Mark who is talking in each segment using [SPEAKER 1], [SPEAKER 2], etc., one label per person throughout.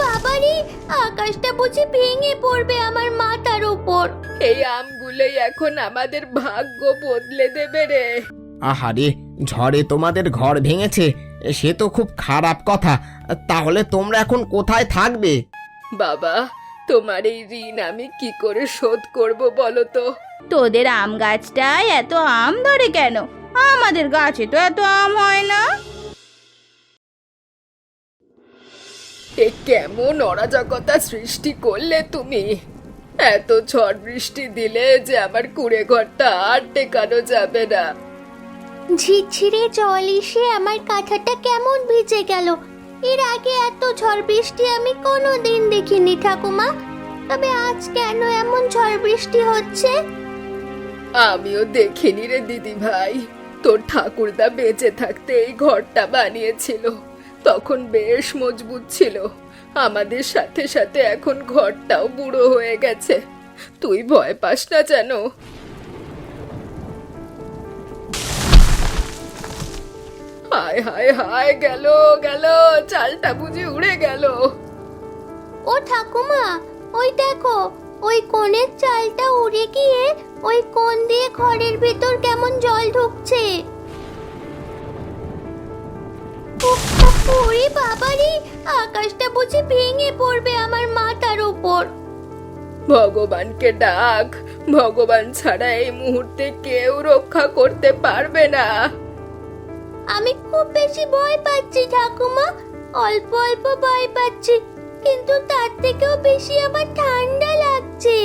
[SPEAKER 1] বাবারে, আকাশটা বুঝি ভেঙে পড়বে আমার মাথার উপর।
[SPEAKER 2] এই আমগুলোই এখন আমাদের ভাগ্য বদলে দেবে রে।
[SPEAKER 3] আহারে, ঝড়ে তোমাদের ঘর ভেঙেছে, সে তো খুব খারাপ কথা। তাহলে তোমরা এখন কোথায় থাকবে?
[SPEAKER 2] বাবা, তোমার এই ঋণ আমি কি করে শোধ করব বলো তো?
[SPEAKER 1] তোদের আম গাছটায় এত আম ধরে কেন? আমাদের গাছে তো এত আম হয় না।
[SPEAKER 2] এ কেমন অরাজকতা সৃষ্টি করলে তুমি! এত ঝড় বৃষ্টি দিলে যে আমার কুঁড়ে ঘরটা আর টেকানো যাবে না।
[SPEAKER 1] ঝিরঝিরে জল এসে আমার কাঁথাটা কেমন ভিজে গেল। এর আগে এত ঝড় বৃষ্টি আমি কোনোদিন দেখিনি ঠাকুমা। তবে আজ কেন এমন ঝড় বৃষ্টি হচ্ছে?
[SPEAKER 2] আমিও দেখিনি রে দিদি ভাই। তোর ঠাকুরদা বেঁচে থাকতে এই ঘরটা বানিয়েছিল, তখন বেশ মজবুত ছিল। আমাদের সাথে সাথে এখন ঘরটাও বুড়ো হয়ে গেছে। তুই ভয় পাস না যেন। হায় হায় হায়, গেল গেল, চালটা বুঝি উড়ে গেল।
[SPEAKER 1] ও ঠাকুমা, ওই দেখো, ওই কোণের চালটা উড়ে গিয়ে ওই কোণ দিয়ে ঘরের ভেতর কেমন জল ঢুকছে। ওরে বাবারে, আকাশটা বুঝি ভেঙে পড়বে আমার মাথার উপর।
[SPEAKER 2] ভগবানকে ডাক, ভগবান ছাড়া এই মুহূর্তে কেউ রক্ষা করতে পারবে না।
[SPEAKER 1] আমি খুব বেশি ভয় পাচ্ছি ঠাকুমা, অল্প অল্প ভয় পাচ্ছি, কিন্তু তার থেকেও বেশি আমার ঠান্ডা লাগছে।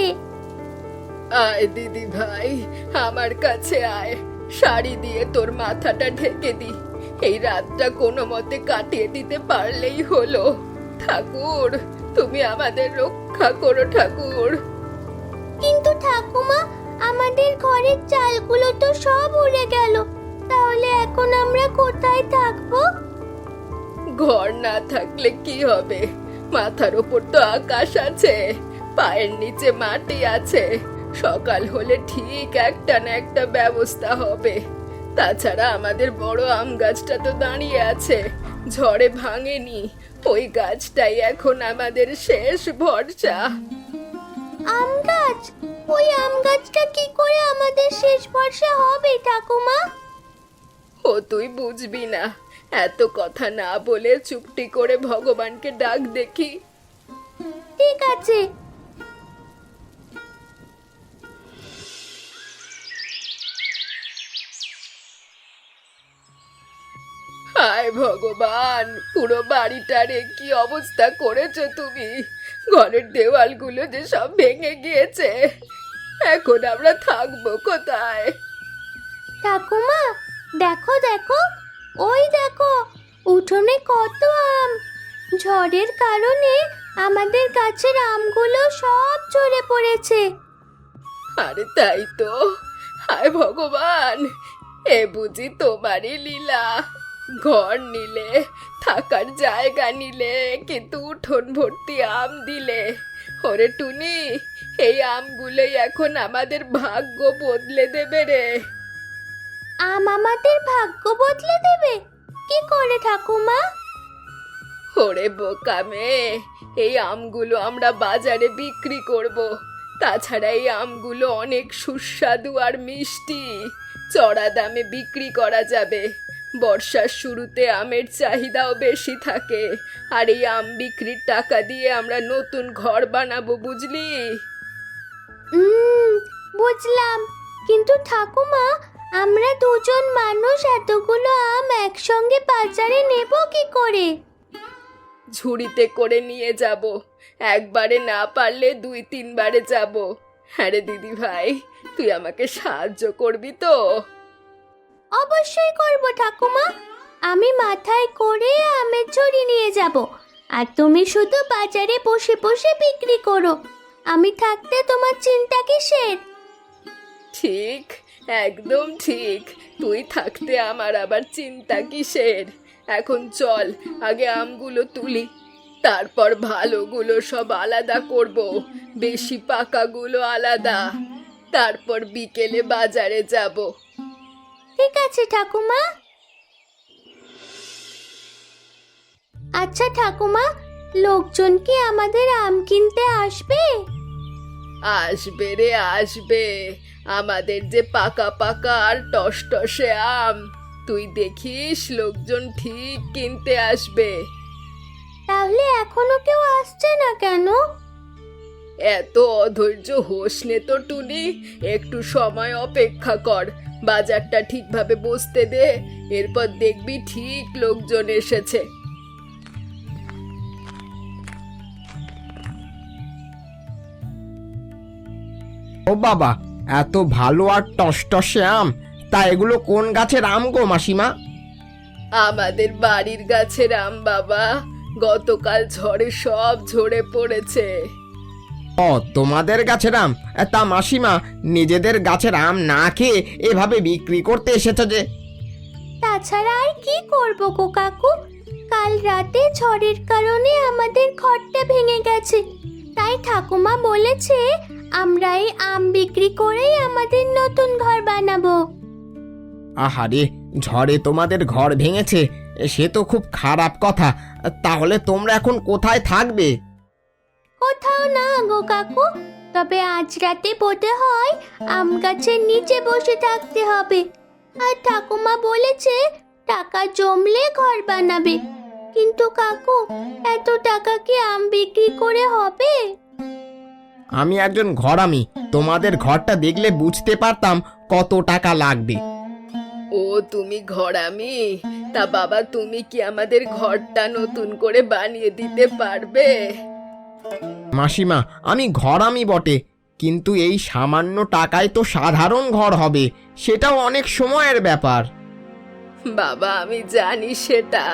[SPEAKER 2] আয় দিদি ভাই, আমার কাছে আয়, শাড়ি দিয়ে তোর মাথাটা ঢেকে দি। এই রাতটা কোনো মতে কাটিয়ে দিতে পারলেই হলো। ঠাকুর, তুমি আমাদের রক্ষা করো ঠাকুর।
[SPEAKER 1] কিন্তু ঠাকুমা, আমাদের ঘরের চালগুলো তো সব উড়ে গেল, তাহলে এখন আমরা কোথায় থাকবো?
[SPEAKER 2] ঘর না থাকলে কি হবে? মাথার ওপর তো আকাশ আছে, পায়ের নিচে মাটি আছে। সকাল হলে ঠিক একটা না একটা ব্যবস্থা হবে। তাছাড়া আমাদের বড় আম গাছটা তো দাঁড়িয়ে আছে, ঝড়ে ভাঙেনি। ওই গাছটাই এখন আমাদের শেষ ভরসা।
[SPEAKER 1] আম গাছ? ওই আম গাছটা কি করে আমাদের শেষ ভরসা হবে ঠাকুমা?
[SPEAKER 2] ও তুই বুঝবি না, এত কথা না বলে চুপটি করে ভগবানকে ডাক দেখি।
[SPEAKER 1] ঠিক আছে।
[SPEAKER 2] হায় ভগবান, পুরো বাড়িটারে কি অবস্থা করেছো তুমি! ঘরের দেওয়ালগুলো যে সব ভেঙে গিয়েছে। এখন আমরা থাকবো কোথায়?
[SPEAKER 1] ঠাকুমা, দেখো দেখো, ওই দেখো, উঠোনে কত আম। ঝড়ের কারণে আমাদের গাছের আমগুলো সব ঝরে পড়েছে।
[SPEAKER 2] আরে তাই তো। হায় ভগবান, এ বুঝি তোমারই লীলা। ঘর নিলে, থাকার জায়গা নিলে, কিন্তু উঠোন ভর্তি আম দিলে। ওরে টুনি, এই আমগুলোই এখন আমাদের ভাগ্য বদলে দেবে রে।
[SPEAKER 1] আম আমাদের ভাগ্য বদলে দেবে? কি করে ঠাকুমা?
[SPEAKER 2] ওরে বোকা মেয়ে, এই আমগুলো আমরা বাজারে বিক্রি করব। তাছাড়া এই আমগুলো অনেক সুস্বাদু আর মিষ্টি, চড়া দামে বিক্রি করা যাবে। বর্ষার শুরুতে আমের চাহিদাও বেশি থাকে, আর এই আম বিক্রির টাকা দিয়ে আমরা নতুন ঘর বানাবো, বুঝলি?
[SPEAKER 1] বুঝলাম, কিন্তু ঠাকুমা, আমরা দুজন মানুষ এতগুলো আম একসঙ্গে বাজারে নেব কি করে?
[SPEAKER 2] ঝুড়িতে করে নিয়ে যাব। একবারে না পারলে 2-3 বারে যাব। হ্যাঁ রে দিদি ভাই, তুই আমাকে সাহায্য করবি তো?
[SPEAKER 1] অবশ্যই করব ঠাকুমা। আমি মাথায় করে আমের ঝুড়ি নিয়ে যাব, আর তুমি শুধু বাজারে বসে বসে বিক্রি করো। আমি থাকতে তোমার চিন্তা কিসের?
[SPEAKER 2] ঠিক, একদম ঠিক। তুই থাকতে আমার আবার চিন্তা কিসের? এখন চল, আগে আমগুলো তুলি, তারপর ভালোগুলো সব আলাদা করব, বেশি পাকাগুলো আলাদা। তারপর বিকেলে বাজারে যাব।
[SPEAKER 1] ঠিক আছে ঠাকুমা। আচ্ছা ঠাকুমা, লোকজন কি আমাদের আম কিনতে আসবে?
[SPEAKER 2] আসবে রে আসবে, আমাদের যে পাকা পাকা আর টসটসে আম, তুই দেখিস লোকজন ঠিক কিনতে আসবে।
[SPEAKER 1] তাহলে এখনো কেউ আসছে না কেন?
[SPEAKER 2] এত অধৈর্য হোস নে তো টুনি, একটু সময় অপেক্ষা কর, বাজারটা ঠিকভাবে বসতে দে, এরপর দেখবি ঠিক লোকজন এসেছে।
[SPEAKER 3] ও বাবা, এত ভালো আর টসটসে আম! তা এগুলো কোন গাছের আম গো মাসিমা?
[SPEAKER 2] আমাদের বাড়ির গাছের আম বাবা, গতকাল ঝড়ে সব ঝরে পড়েছে।
[SPEAKER 3] ও, তোমাদের গাছের আম? তা মাসিমা, নিজেদের গাছের আম না খেয়ে এভাবে বিক্রি করতে এসেছো যে?
[SPEAKER 1] তাছাড়া আর কি করব গো কাকু? কাল রাতে ঝড়ের কারণে আমাদের ঘরটা ভেঙে গেছে, তাই ঠাকুমা বলেছে আমরা এই আম বিক্রি করেই আমাদের নতুন ঘর বানাবো।
[SPEAKER 3] আহারে, ঝড়ে তোমাদের ঘর ভেঙেছে, সে তো খুব খারাপ কথা। তাহলে তোমরা এখন কোথায় থাকবে?
[SPEAKER 1] কোথাও না গো কাকু, তবে আজ রাতে বোধ হয় আম গাছের নিচে বসে থাকতে হবে। আর ঠাকুমা বলেছে টাকা জমলে ঘর বানাবে। কিন্তু কাকু, এত টাকা কি আম বিক্রি করে হবে?
[SPEAKER 3] আমি একজন ঘরামি, তোমাদের ঘরটা দেখলে বুঝতে পারতাম কত টাকা লাগবে।
[SPEAKER 2] ও তুমি ঘরামি? তা বাবা, তুমি কি আমাদের ঘরটা নতুন করে বানিয়ে দিতে পারবে?
[SPEAKER 3] মাসিমা, আমি ঘরামি বটে, কিন্তু এই সামান্য টাকায় তো সাধারণ ঘর হবে, সেটাও অনেক সময়ের ব্যাপার।
[SPEAKER 2] বাবা আমি জানি সেটা,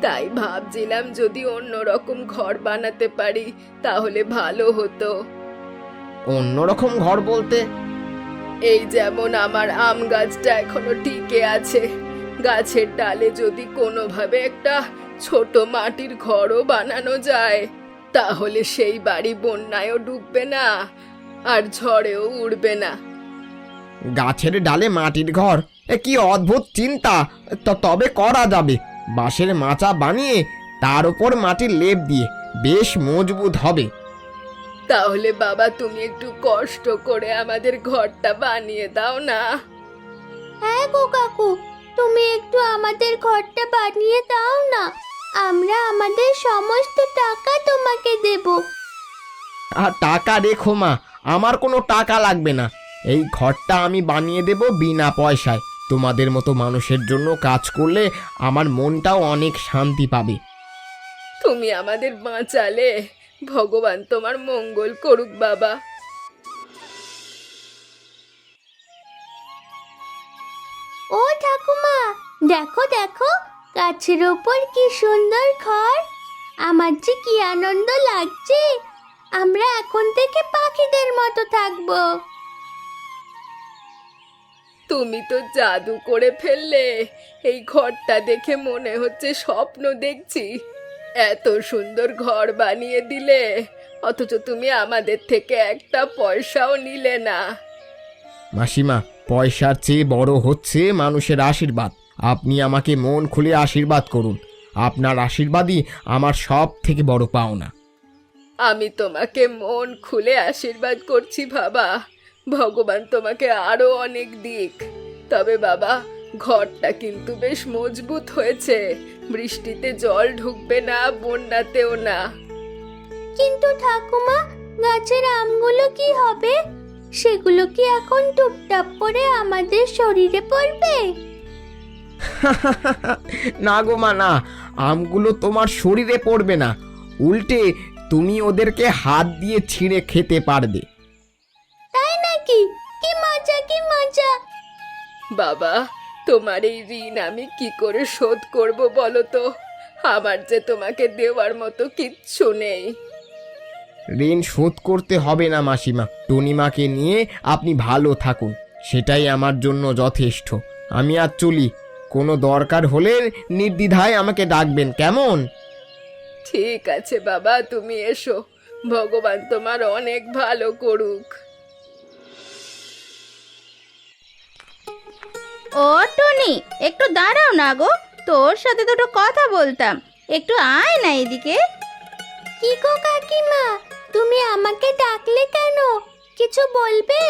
[SPEAKER 2] তাই ভাবছিলাম যদি অন্যরকম ঘর বানাতে পারি তাহলে ভালো হতো।
[SPEAKER 3] অন্যরকম ঘর বলতে?
[SPEAKER 2] এই যেমন আমার আম গাছটা এখনো টিকে আছে, গাছের ডালে যদি কোনোভাবে একটা ছোট মাটির ঘরও বানানো যায়, তাহলে সেই বাড়ি বন্যায়ও ডুববে না আর ঝড়েও উড়বে না।
[SPEAKER 3] গাছের ডালে মাটির ঘর? কি অদ্ভুত চিন্তা! তবে করা যাবে। বাঁশের মাচা বানিয়ে তার উপর মাটির লেপ দিয়ে বেশ মজবুত হবে।
[SPEAKER 2] তাহলে বাবা তুমি একটু কষ্ট করে আমাদের ঘরটা বানিয়ে দাও না।
[SPEAKER 1] হ্যাঁ গো কাকু, তুমি একটু আমাদের ঘরটা বানিয়ে দাও না, আমরা আমাদের সমস্ত টাকা তোমাকে দেব।
[SPEAKER 3] আর টাকা রেখো মা, আমার কোনো টাকা লাগবে না। এই ঘরটা আমি বানিয়ে দেব বিনা পয়সায়। তোমাদের মতো মানুষের জন্য কাজ করলে আমার মনটাও অনেক শান্তি পাবে।
[SPEAKER 2] তুমি আমাদের বাঁচালে, ভগবান তোমার মঙ্গল করুক বাবা।
[SPEAKER 1] ও ঠাকুমা, দেখো দেখো, গাছের ওপর কি সুন্দর ঘর! আমার যে কি আনন্দ লাগছে! আমরা এখন থেকে পাখিদের মতো থাকবো।
[SPEAKER 2] তুমি তো জাদু করে ফেললে, এই ঘরটা দেখে মনে হচ্ছে স্বপ্ন দেখছি। এত সুন্দর ঘর বানিয়ে দিলে, অথচ তুমি আমাদের থেকে একটা পয়সাও নিলে না।
[SPEAKER 3] মাসিমা, পয়সার চেয়ে বড় হচ্ছে মানুষের আশীর্বাদ। আপনি আমাকে মন খুলে আশীর্বাদ করুন। আপনার আশীর্বাদই আমার সব থেকে বড় পাওনা।
[SPEAKER 2] আমি তোমাকে মন খুলে আশীর্বাদ করছি বাবা, ভগবান তোমাকে আরো অনেক দিক। তবে বাবা, ঘরটা কিন্তু বেশ মজবুত হয়েছে, বৃষ্টিতে জল ঢুকবে না, বন্যাতেও না।
[SPEAKER 1] কিন্তু ঠাকুমা, গাছের আমগুলো কি হবে? সেগুলো কি এখন টুপটাপ করে আমাদের শরীরে পড়বে?
[SPEAKER 3] না গো মা, না, আমগুলো তোমার শরীরে পড়বে না, উল্টে তুমি ওদেরকে হাত দিয়ে ছিঁড়ে খেতে পারবে।
[SPEAKER 1] তাই নাকি? কি মজা, কি মজা!
[SPEAKER 2] বাবা, তোমার এই ঋণ আমি কি করে শোধ করব বলো তো? আমার যে তোমাকে দেওয়ার মতো কিচ্ছু নেই।
[SPEAKER 3] ঋণ শোধ করতে হবে না মাসিমা, টুনিমাকে নিয়ে আপনি ভালো থাকুন, সেটাই আমার জন্য যথেষ্ট। আমি আর চলি, কোনো দরকার হলে নির্দ্বিধায় আমাকে ডাকবেন, কেমন?
[SPEAKER 2] ঠিক আছে বাবা, তুমি এসো, ভগবান তোমার অনেক ভালো করুক।
[SPEAKER 4] ও টনি, একটু দাঁড়াও না গো, তোর সাথে দুটো কথা বলতাম, একটু আয় না এদিকে।
[SPEAKER 1] কি গো কাকিমা, তুমি আমাকে ডাকলে কেন? কিছু বলবে?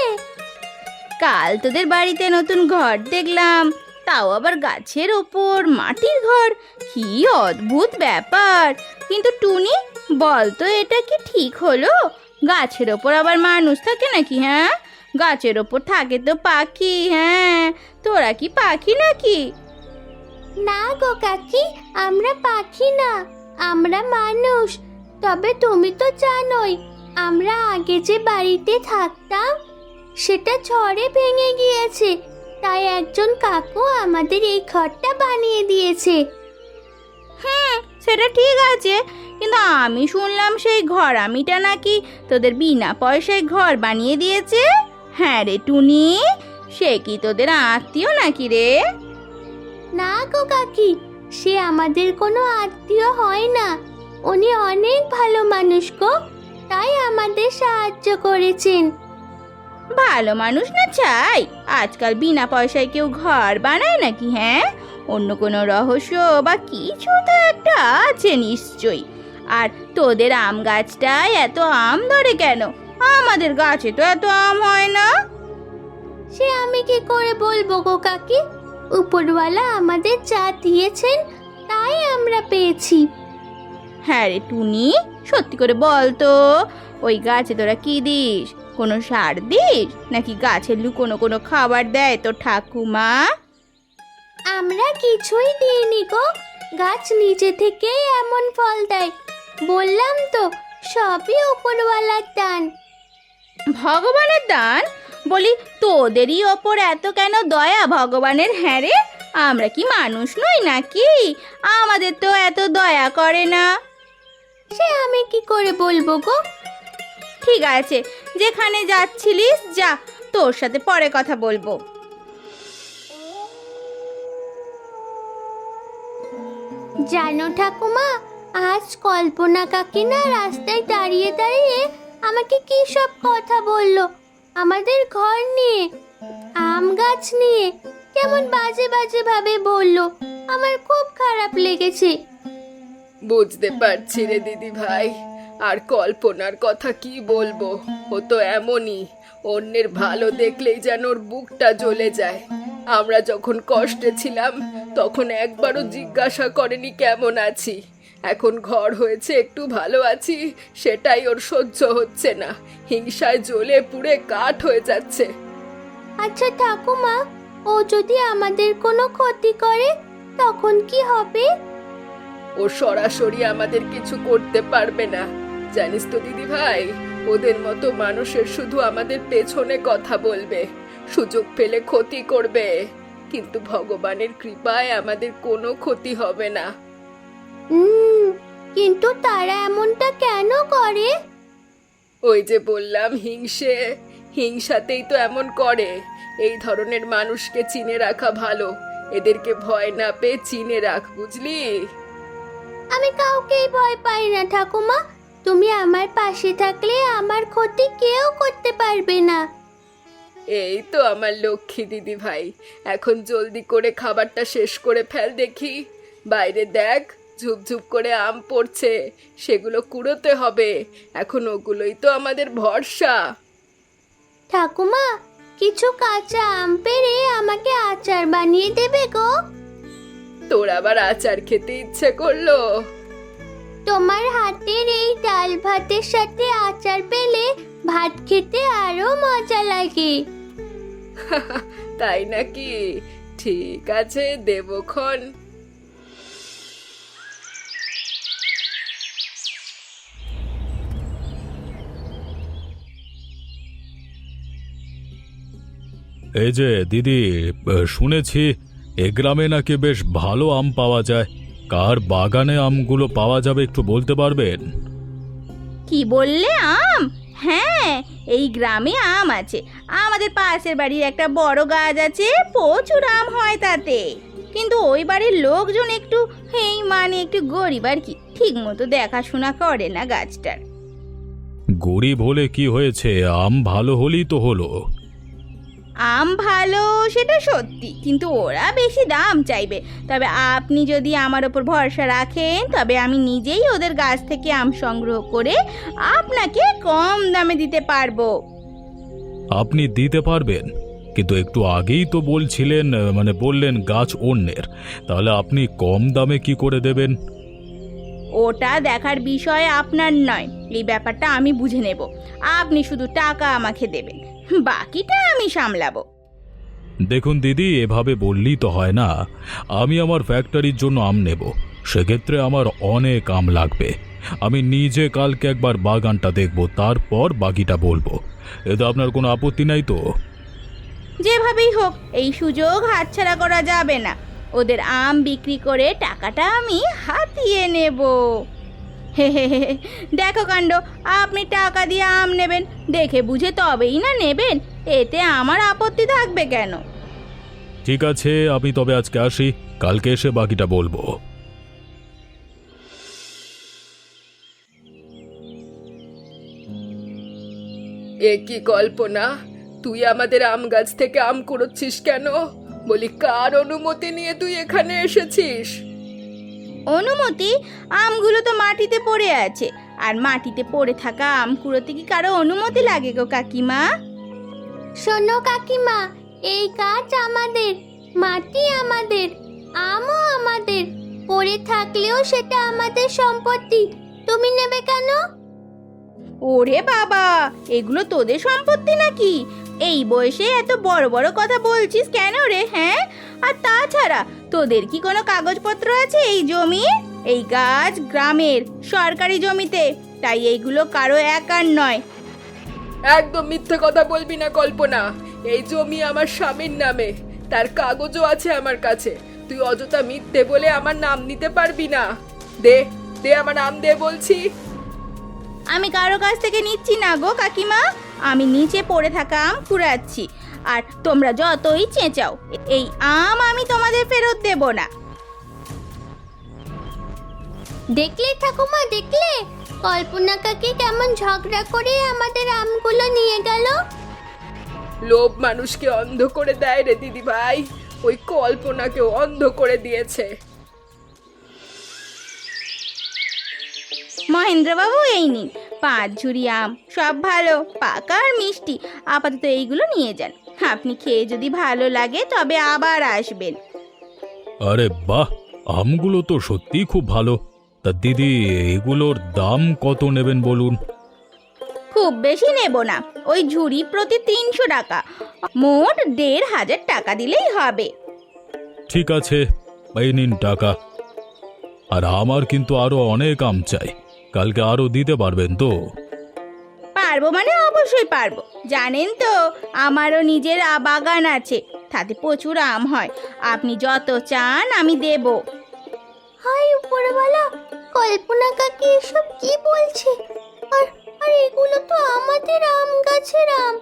[SPEAKER 4] কাল তোদের বাড়িতে নতুন ঘর দেখলাম, তাও আবার গাছের ওপর মাটির ঘর। কি অদ্ভুত ব্যাপার! কিন্তু টুনি, বল তো এটা কি ঠিক হলো? গাছের ওপর আবার মানুষ থাকে নাকি? হ্যাঁ, গাছের ওপর থাকে তো পাখি। হ্যাঁ, তোরা কি পাখি নাকি?
[SPEAKER 1] না গো কাকি, আমরা পাখি না, আমরা মানুষ। তবে তুমি তো জানোই, আমরা আগে যে বাড়িতে থাকতাম সেটা ঝড়ে ভেঙে গিয়েছে, তাই একজন কাকু আমাদের এই ঘরটা বানিয়ে দিয়েছে।
[SPEAKER 4] হ্যাঁ, সেটা ঠিক আছে, কিন্তু আমি শুনলাম সেই ঘরামিটা নাকি তোদের বিনা পয়সায় ঘর বানিয়ে দিয়েছে। হ্যাঁ রে টুনি, সে কি তোদের আত্মীয় নাকি রে?
[SPEAKER 1] না গো কাকি, সে আমাদের কোনো আত্মীয় হয় না। উনি অনেক ভালো মানুষ গো, তাই আমাদের সাহায্য করেছেন।
[SPEAKER 4] ভালো মানুষ না চাই, আজকাল বিনা পয়সায় কেউ ঘর বানায় নাকি? হ্যাঁ, অন্য কোনো রহস্য বা কিছু তো একটা আছে নিশ্চয়ই। আর তোদের আম গাছটায় এত আম ধরে কেন? আমাদের গাছে তো এত আম হয় না।
[SPEAKER 1] সে আমি কি করে বলবো গো কাকি, উপরওয়ালা আমাদের যা দিয়েছেন তাই আমরা পেয়েছি।
[SPEAKER 4] হ্যাঁ রে টুনি, সত্যি করে বল তো, ওই গাছে তোরা কি দিস? কোনো সার দিস নাকি গাছের লুকোনো কোনো খাবার দেয় তো ঠাকুমা?
[SPEAKER 1] আমরা কিছুই দিইনি গো, গাছ নিজে থেকেই এমন ফল দেয়। বললাম তো, সবই উপরওয়ালার দান।
[SPEAKER 4] ভগবানের দান? বলি, তোদেরই ওপর এত কেন দয়া ভগবানের? হ্যাঁ রে, আমরা কি মানুষ নই নাকি? আমাদের তো এত দয়া করে না।
[SPEAKER 1] সে আমি কি করে বলবো গো।
[SPEAKER 4] ঠিক আছে, যেখানে যাচ্ছিলিস যা, তোর সাথে পরে কথা বলবো।
[SPEAKER 1] জানো ঠাকুমা, আজ কল্পনা কাকিনা রাস্তায় দাঁড়িয়ে দাঁড়িয়ে আমাকে কি সব কথা বললো, আমাদের ঘর নিয়ে, আম গাছ নিয়ে, কেমন বাজে বাজে ভাবে বললো। আমার খুব খারাপ লেগেছে।
[SPEAKER 2] বুঝতে পারছি রে দিদি ভাই, আর কল্পনার কথা কি বলবো, ও তো এমনই, অন্যের ভালো দেখলেই যেন ওর বুকটা জ্বলে যায়। আমরা যখন কষ্টে ছিলাম তখন একবারও জিজ্ঞাসা করেনি কেমন আছি। এখন ঘর হয়েছে, একটু ভালো আছি, সেটাই ওর সহ্য হচ্ছে না, হিংসায় জ্বলে পুড়ে কাঠ হয়ে যাচ্ছে।
[SPEAKER 1] আচ্ছা ঠাকুমা, ও যদি আমাদের কোনো ক্ষতি করে তখন কি হবে?
[SPEAKER 2] ও সরাসরি আমাদের কিছু করতে পারবে না, জানিস তো দিদি ভাই, ওদের মতো মানুষের শুধু আমাদের পেছনে কথা বলবে, সুযোগ পেলে ক্ষতি করবে, কিন্তু ভগবানের কৃপায় আমাদের কোনো ক্ষতি হবে না।
[SPEAKER 1] কিন্তু তারা এমনটা কেন করে?
[SPEAKER 2] ওই যে বললাম, হিংসাতেই তো এমন করে। এই ধরনের মানুষকে চিনে রাখা ভালো, এদেরকে ভয় না পেয়ে চিনে রাখ, বুঝলি?
[SPEAKER 1] আমি কাউকেই ভয় পাই না ঠাকুমা, তুমি আমার পাশে থাকলে আমার ক্ষতি কেউ করতে পারবে না।
[SPEAKER 2] এই তো আমার লক্ষ্মী দিদি ভাই, এখন জলদি করে খাবারটা শেষ করে ফেল দেখি। বাইরে দেখ, ঝুপঝুপ করে আম পড়ছে, সেগুলো কুড়োতে হবে, এখন ওগুলোই তো আমাদের ভরসা।
[SPEAKER 1] ঠাকুমা, কিছু কাঁচা আম পেড়ে আমাকে আচার বানিয়ে দেবে গো।
[SPEAKER 2] তোর আবার আচার খেতে ইচ্ছে করলো?
[SPEAKER 1] তোমার হাতের এই ডাল ভাতের সাথে আচার পেলে ভাত খেতে আরো মজা লাগে।
[SPEAKER 2] তাই নাকি? ঠিক আছে, দেবক্ষণ।
[SPEAKER 5] এই যে দিদি, শুনেছি এ গ্রামে নাকি বেশ ভালো আম পাওয়া যায়। কার বাগানে আমগুলো পাওয়া যাবে একটু বলতে পারবেন?
[SPEAKER 4] কি বললে, আম? হ্যাঁ, এই গ্রামে আম আছে। আমাদের পাশের বাড়ির একটা বড় গাছ আছে, প্রচুর আম হয় তাতে। কিন্তু ওই বাড়ির লোকজন একটু একটু গরিব আর কি, ঠিক মতো দেখাশোনা করে না গাছটার।
[SPEAKER 5] গরিব হলে কি হয়েছে, আম ভালো হলেই তো হলো।
[SPEAKER 4] আম ভালো সেটা সত্যি, কিন্তু ওরা বেশি দাম চাইবে। তবে আপনি যদি আমার ওপর ভরসা রাখেন তবে আমি নিজেই ওদের গাছ থেকে আম সংগ্রহ করে আপনাকে কম দামে দিতে পারবো।
[SPEAKER 5] আপনি দিতে পারবেন, কিন্তু একটু আগেই তো বলছিলেন, মানে বললেন গাছ অন্যের, তাহলে আপনি কম দামে কি করে দেবেন?
[SPEAKER 4] ওটা দেখার বিষয় আপনার নয়, এই ব্যাপারটা আমি বুঝে নেব। আপনি শুধু টাকা আমাকে দেবেন, বাকিটা আমি সামলাবো।
[SPEAKER 5] দেখুন দিদি, এভাবে বললেই তো হয় না। আমি আমার ফ্যাক্টরির জন্য আম নেব, সেক্ষেত্রে আমার অনেক আম লাগবে। আমি নিজে কালকে একবার বাগানটা দেখব, তারপর বাকিটা বলবো। এতে আপনার কোনো আপত্তি নাই তো?
[SPEAKER 4] যেভাবেই হোক এই সুযোগ হাতছাড়া করা যাবে না। ওদের আম বিক্রি করে টাকাটা আমি হাতিয়ে নেব। হে হে হে, দেখো কাণ্ড, আপনি টাকা দিয়ে আম নেবেন, দেখে বুঝে তবেই না নেবেন, এতে আমার আপত্তি থাকবে কেন?
[SPEAKER 5] ঠিক আছে, আমি তবে আজকে আসি, কালকে এসে বাকিটা বলবো।
[SPEAKER 2] এ কি কল্পনা, তুই আমাদের আম গাছ থেকে আম কুড়োচ্ছিস কেন? বলি, কার অনুমতি নিয়ে তুই এখানে এসেছিস?
[SPEAKER 4] অনুমতি? আমগুলো তো মাটিতে পড়ে আছে, আর মাটিতে পড়ে থাকা আম কুড়োতে কি কারো অনুমতি লাগে গো কাকিমা?
[SPEAKER 1] শোনো কাকিমা, এই গাছ আমাদের, মাটি আমাদের, আমও আমাদের। পড়ে থাকলেও সেটা আমাদের সম্পত্তি। তুমি নেবে কেন?
[SPEAKER 4] ওরে বাবা, এগুলো তোদের সম্পত্তি নাকি? এই বয়সে এত বড় বড় কথা বলছিস কেন রে? হ্যাঁ, আর তাছাড়া তোদের কি কোনো কাগজপত্র আছে এই জমির? এই গাছ গ্রামের সরকারি জমিতে, তাই এইগুলো কারো একার নয়।
[SPEAKER 2] একদম মিথ্যে কথা বলবি না কল্পনা। এই জমি আমার স্বামীর নামে, তার কাগজও আছে আমার কাছে। তুই অযথা মিথ্যে বলে আমার নাম নিতে পারবি না। দে দে, আমার নাম দে বলছি।
[SPEAKER 4] আমি কারো কাছ থেকে নিচ্ছি না গো কাকিমা, আমি নিচে পড়ে থাকা আম কুড়াচ্ছি। আর তোমরা যতই চেঁচাও, এই আম আমি তোমাদের ফেরত দেব না।
[SPEAKER 1] দেখলে ঠাকুমা, দেখলে কল্পনা কাকি কেমন ঝগড়া করে আমাদের আমগুলো নিয়ে গেল।
[SPEAKER 2] লোভ মানুষকে অন্ধ করে দেয় রে দিদি ভাই, ওই কল্পনাকেও অন্ধ করে দিয়েছে।
[SPEAKER 4] মহেন্দ্রবাবু, এই নিন 5 ঝুড়ি আম, সব ভালো, পাকা আর মিষ্টি। আপাতত এইগুলো নিয়ে যান, আপনি খেয়ে যদি ভালো লাগে তবে আবার আসবেন।
[SPEAKER 5] আরে বাহ, আমগুলো তো সত্যিই খুব ভালো। তা দিদি, এগুলোর দাম কত নেবেন বলুন?
[SPEAKER 4] খুব বেশি নেব না, ওই ঝুড়ি প্রতি 300 টাকা, মোট 1500 টাকা দিলেই হবে।
[SPEAKER 5] ঠিক আছে, এই নিন টাকা। আর আমার কিন্তু আরো অনেক আম চাই, কালকে আরো দিতে পারবেন তো?
[SPEAKER 4] পারবো মানে অবশ্যই পারবো, জানেন তো আমারও নিজের বাগান আছে, তাতে প্রচুর আম হয়। আপনি যত চান আমি দেব।
[SPEAKER 1] হাই উপরওয়ালা, কল্পনা কাকি এসব কি বলছে? আর আর এগুলো তো আমাদের আম গাছের আম।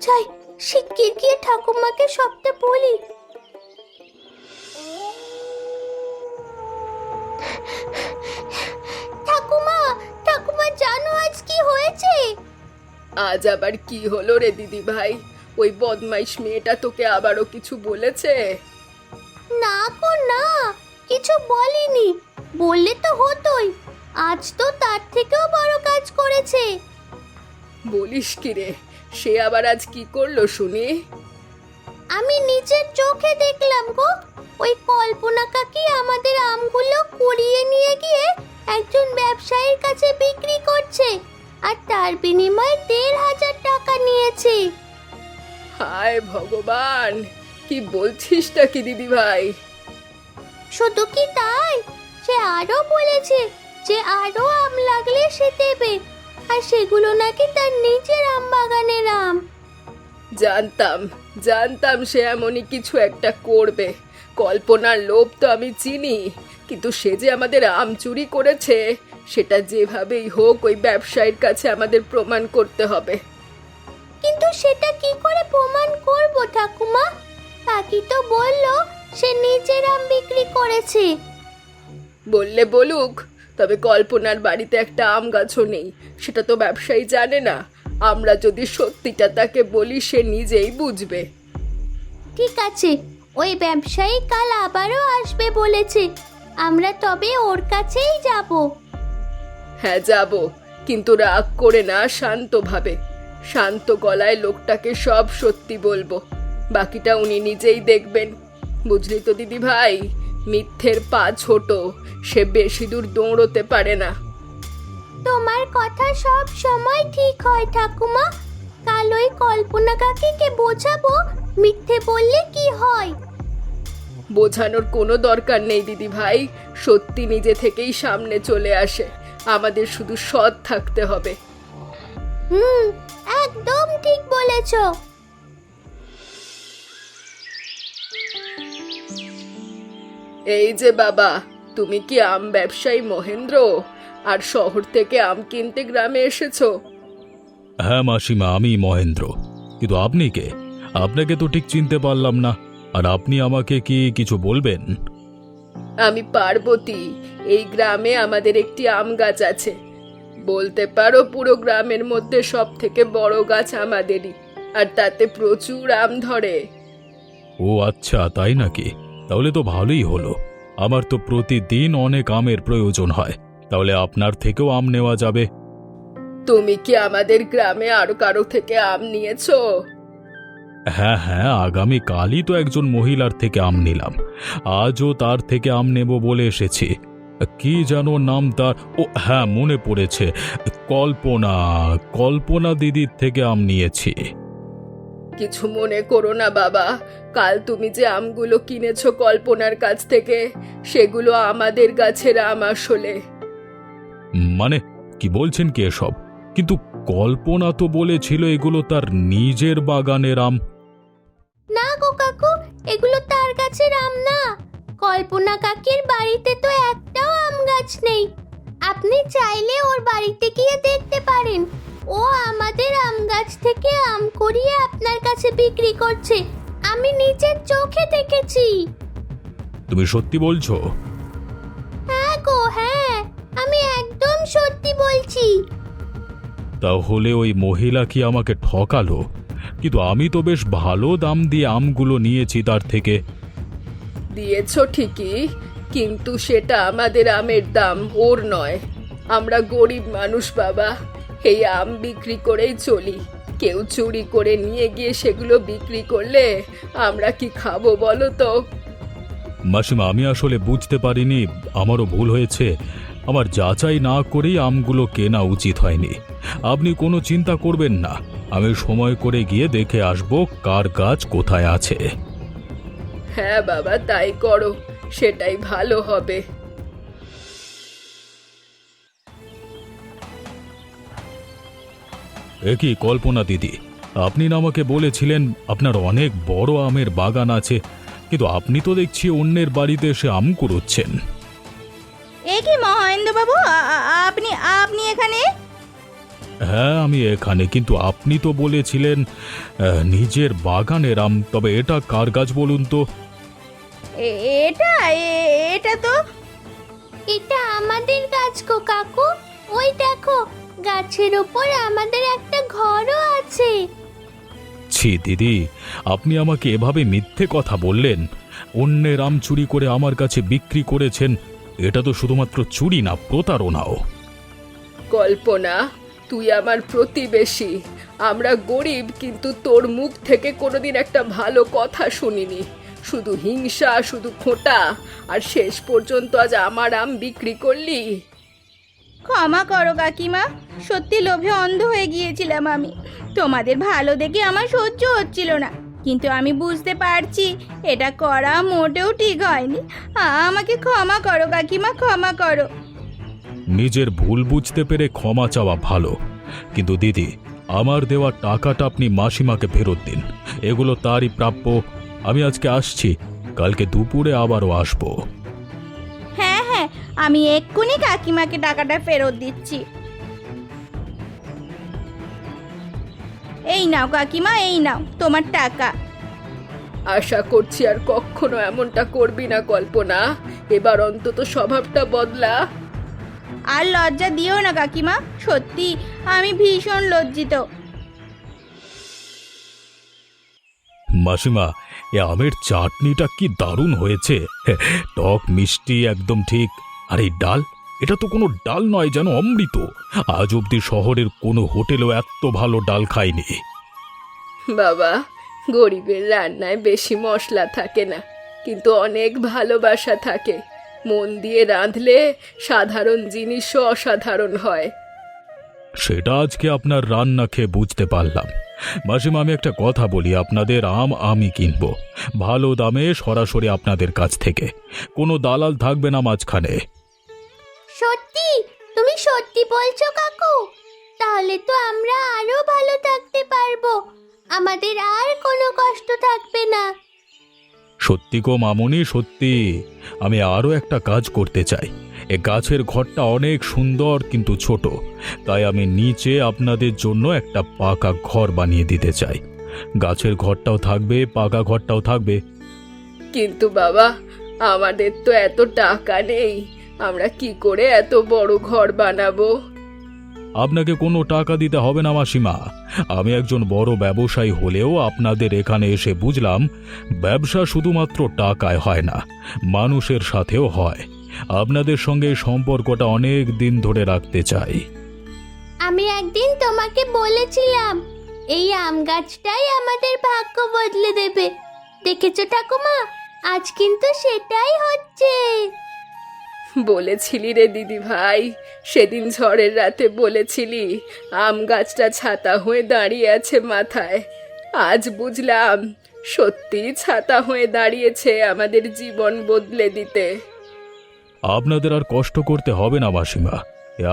[SPEAKER 1] যাই, শিগগির গিয়ে ঠাকুমাকে সবটা বলি। ঠাকুমা, ঠাকুমা জানো আজ কি হয়েছে?
[SPEAKER 2] আজ আবার কি হলো রে দিদি ভাই? ওই বদমাইশ মেয়েটা তোকে আবারও কিছু বলেছে?
[SPEAKER 1] না গো না, কিছু বলেনি। বললে তো হতোই, আজ তো তার থেকেও বড় কাজ করেছে।
[SPEAKER 2] বলিস কি রে? সে আবার আজ কি করলো শুনি?
[SPEAKER 1] আমি নিজের চোখে দেখলাম গো, ওই কল্পনা কাকি আমাদের আমগুলো কুড়িয়ে নিয়ে গিয়ে একজন ব্যবসায়ীর কাছে বিক্রি করছে, আর তার বিনিময়ে 1500 টাকা নিয়েছে।
[SPEAKER 2] হায় ভগবান, কি বলছিসটা কি দিদি ভাই?
[SPEAKER 1] শুধু কি তাই, সে আরো বলেছে যে আরো আম লাগলে সে দেবে, আর সেগুলো নাকি তার নিজের আম বাগানের আম।
[SPEAKER 2] জানতাম জানতাম সে এমনই কিছু একটা করবে। কল্পনার লোভ তো আমি চিনি, কিন্তু সে যে আমাদের আম চুরি করেছে সেটা যেভাবেই হোক ওই ব্যবসায়ীর কাছে আমাদের প্রমাণ করতে হবে।
[SPEAKER 1] কিন্তু সেটা কি করে প্রমাণ করব ঠাকুমা? কাকি তো বললো সে নিজের আম বিক্রি করেছে।
[SPEAKER 2] বললে বলুক, তবে কল্পনার বাড়িতে একটা আম গাছও নেই, সেটা তো ব্যবসায়ী জানে না। আমরা যদি সত্যিটা তাকে বলি সে নিজেই বুঝবে।
[SPEAKER 1] ঠিক আছে, ওই ব্যবসায়ী কাল আবারও আসবে বলেছে, আমরা তবে ওর কাছেই যাব।
[SPEAKER 2] হ্যাঁ যাব, কিন্তু রাগ করে না, শান্তভাবে, শান্ত গলায় লোকটাকে সব সত্যি বলবো। বাকিটা উনি নিজেই দেখবেন। বুঝলি তো দিদি ভাই, মিথ্যের পা ছোট, সে বেশি দূর দৌড়তে পারে না।
[SPEAKER 1] তোমার কথা সব সময় ঠিক হয় ঠাকুমা। কাল ওই কল্পনা কাকিকে বোঝাবো মিথ্যে বললে কি হয়।
[SPEAKER 2] বোঝানোর কোনো দরকার নেই দিদি ভাই, সত্যি নিজে থেকেই সামনে চলে আসে। আমাদের শুধু সৎ থাকতে হবে।
[SPEAKER 1] একদম ঠিক বলেছো।
[SPEAKER 2] এই যে বাবা, তুমি কি আম ব্যবসায়ী মহেন্দ্র? আর শহর থেকে আম কিনতে গ্রামে এসেছো?
[SPEAKER 5] হ্যাঁ মাসিমা, আমি মহেন্দ্র। কিন্তু আপনি কে? আপনাকে তো ঠিক চিনতে পারলাম না। আর আপনি আমাকে কি কিছু বলবেন?
[SPEAKER 2] আমি পার্বতী। এই গ্রামে আমাদের একটি আম গাছ আছে। বলতে পারো পুরো গ্রামের মধ্যে সব থেকে বড় গাছ আমাদেরই, আর তাতে প্রচুর আম ধরে।
[SPEAKER 5] ও আচ্ছা, তাই নাকি? তাহলে তো ভালোই হলো। আমার তো প্রতিদিন অনেক আমের প্রয়োজন হয়, তাহলে আপনার থেকেও আম নেওয়া যাবে।
[SPEAKER 2] তুমি কি আমাদের গ্রামে আরো কারো থেকে আম নিয়েছো?
[SPEAKER 5] হ্যাঁ হ্যাঁ, আগামী কালই তো একজন মহিলার থেকে আম নিলাম। আজও তার থেকে আম নেব বলে এসেছি। কি যেন নাম তার? ও হ্যাঁ, মনে পড়েছে, কল্পনা। কল্পনা দিদির থেকে আম নিয়েছি।
[SPEAKER 2] কিছু মনে করো না বাবা, কাল তুমি যে আমগুলো কিনেছো কল্পনার কাছ থেকে, সেগুলো আমাদের গাছের আম আসলে।
[SPEAKER 5] মানে কি বলছেন কি এসব? কিন্তু কল্পনা তো বলেছিল এগুলো তার নিজের বাগানের আম।
[SPEAKER 1] না গো কাকু, এগুলো তার গাছের আম না। কল্পনা কাকির বাড়িতে তো একটাও আম গাছ নেই। আপনি চাইলে ওর বাড়িতে গিয়ে দেখতে পারেন। ও আমাদের আম গাছ থেকে আম কুড়িয়ে আপনার কাছে বিক্রি করছে। আমি নিজের চোখে দেখেছি।
[SPEAKER 5] তুমি সত্যি বলছো?
[SPEAKER 1] হ্যাঁ গো হ্যাঁ, আমি একদম সত্যি বলছি।
[SPEAKER 5] তাহলে ওই মহিলা কি আমাকে ঠকালো? কিন্তু আমি তো বেশ ভালো দাম দিয়ে আমগুলো নিয়েছি তার থেকে।
[SPEAKER 2] দিয়েছো ঠিকই, কিন্তু সেটা আমাদের আমের দাম, ওর নয়। আমরা গরিব মানুষ বাবা, এই আম বিক্রি করেই চলি। কেউ চুরি করে নিয়ে গিয়ে সেগুলো বিক্রি করলে আমরা কি খাবো বলো তো?
[SPEAKER 5] মাসিমা, আমি আসলে বুঝতে পারিনি, আমারও ভুল হয়েছে। আমার যাচাই না করেই আমগুলো কেনা উচিত হয়নি। আপনি কোনো চিন্তা করবেন না, আমি সময় করে গিয়ে দেখে আসব কার গাছ কোথায় আছে।
[SPEAKER 2] হ্যাঁ বাবা, তাই করো, সেটাই ভালো হবে।
[SPEAKER 5] এ কি কল্পনা দিদি, আপনি না আমাকে বলেছিলেন আপনার অনেক বড় আমের বাগান আছে, কিন্তু আপনি তো দেখছি অন্যের বাড়িতে এসে আম কুড়োচ্ছেন।
[SPEAKER 4] এ কি মহেন্দ্র বাবু, আপনি আপনি এখানে?
[SPEAKER 5] হ্যাঁ আমি এখানে, কিন্তু আপনি তো বলেছিলেন নিজের বাগানের আম। তবে এটা কার গাছ বলুন তো?
[SPEAKER 4] এটা এটা তো
[SPEAKER 1] এটা আমাদের গাছ গো কাকু। ওই দেখো, গাছের উপর আমাদের একটা ঘরও আছে।
[SPEAKER 5] ছি দিদি, আপনি আমাকে এভাবে মিথ্যে কথা বললেন। অন্যের আম চুরি করে আমার কাছে বিক্রি করেছেন। এটা তো শুধুমাত্র চুরি না, প্রতারণাও।
[SPEAKER 2] কল্পনা, তুই আমার প্রতিবেশী। আমরা গরিব, কিন্তু তোর মুখ থেকে কোনোদিন একটা ভালো কথা শুনিনি। শুধু হিংসা, শুধু খোঁটা, আর শেষ পর্যন্ত আজ আমার আম বিক্রি করলি।
[SPEAKER 4] ক্ষমা করো কাকিমা, সত্যি লোভে অন্ধ হয়ে গিয়েছিলাম আমি। তোমাদের ভালো দেখে আমার সহ্য হচ্ছিল না, কিন্তু আমি বুঝতে পারছি এটা করা মোটেও ঠিক হয়নি। আমাকে ক্ষমা করো কাকিমা, ক্ষমা করো।
[SPEAKER 5] নিজের ভুল বুঝতে পেরে ক্ষমা চাওয়া ভালো, কিন্তু দিদি আমার দেওয়া টাকাটা আপনি মাসিমাকে ফেরত দিন। এগুলো তারই প্রাপ্য। আমি আজকে আসছি, কালকে দুপুরে আবারও আসবো।
[SPEAKER 4] হ্যাঁ হ্যাঁ, আমি এক্ষুনি কাকিমাকে টাকাটা ফেরত দিচ্ছি। এই নাও কাকিমা, এই নাও তোমার টাকা।
[SPEAKER 2] আশা করছি আর কখনো এমনটা করবি না কল্পনা। এবার অন্তত স্বভাবটা বদলা।
[SPEAKER 4] আর লজ্জা দিও না কাকিমা, সত্যি আমি ভীষণ লজ্জিত।
[SPEAKER 5] মাসিমা, এ আমের চাটনিটা কি দারুণ হয়েছে। টক মিষ্টি একদম ঠিক। আর এই ডাল, এটা তো কোনো ডাল নয়, যেন অমৃত। আজ অব্দি শহরের কোনো হোটেলেও এত ভালো ডাল খাইনি।
[SPEAKER 2] বাবা, গরিবের রান্নায় বেশি মশলা থাকে না, কিন্তু অনেক ভালোবাসা থাকে। মন দিয়ে রাঁধলে সাধারণ জিনিসও অসাধারণ হয়।
[SPEAKER 5] সেটা আজকে আপনার রান্না খেয়ে বুঝতে পারলাম। মাসিমা, আমি একটা কথা বলি, আপনাদের আম আমি কিনবো ভালো দামে, সরাসরি আপনাদের কাছ থেকে। কোনো দালাল থাকবে না মাঝখানে।
[SPEAKER 1] সত্যি? তুমি সত্যি বলছো কাকু? তাহলে তো আমরা আরো ভালো থাকতে পারবো, আমাদের আর কোনো কষ্ট থাকবে না।
[SPEAKER 5] সত্যি গো মামুনি, সত্যি। আমি আরও একটা কাজ করতে চাই। এ গাছের ঘরটা অনেক সুন্দর কিন্তু ছোট, তাই আমি নিচে আপনাদের জন্য একটা পাকা ঘর বানিয়ে দিতে চাই। গাছের ঘরটাও থাকবে, পাকা ঘরটাও থাকবে।
[SPEAKER 2] কিন্তু বাবা, আমাদের তো এত টাকা নেই, আমরা কি করে এত বড় ঘর বানাবো?
[SPEAKER 5] আপনাকে কোনো টাকা দিতে হবে না মাসিমা। আমি একজন বড় ব্যবসায়ী হলেও আপনাদের এখানে এসে বুঝলাম, ব্যবসা শুধুমাত্র টাকায় হয় না, মানুষের সাথেও হয়। আপনাদের সঙ্গে এই সম্পর্কটা অনেক দিন ধরে রাখতে চাই।
[SPEAKER 1] আমি একদিন তোমাকে বলেছিলাম এই আম গাছটাই আমাদের ভাগ্য বদলে দেবে। দেখেছো ঠাকুমা, আজ কিন্তু সেটাই হচ্ছে।
[SPEAKER 2] বলেছিলি রে দিদি ভাই, সেদিন ঝড়ের রাতে বলেছিলি আম গাছটা ছাতা হয়ে দাঁড়িয়ে আছে মাথায়। আজ বুঝলাম সত্যি ছাতা হয়ে দাঁড়িয়েছে আমাদের জীবন বদলে দিতে।
[SPEAKER 5] আপনাদের আর কষ্ট করতে হবে না মাসিমা।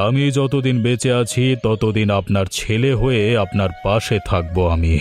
[SPEAKER 5] আমি যতদিন বেঁচে আছি ততদিন আপনার ছেলে হয়ে আপনার পাশে থাকবো আমি।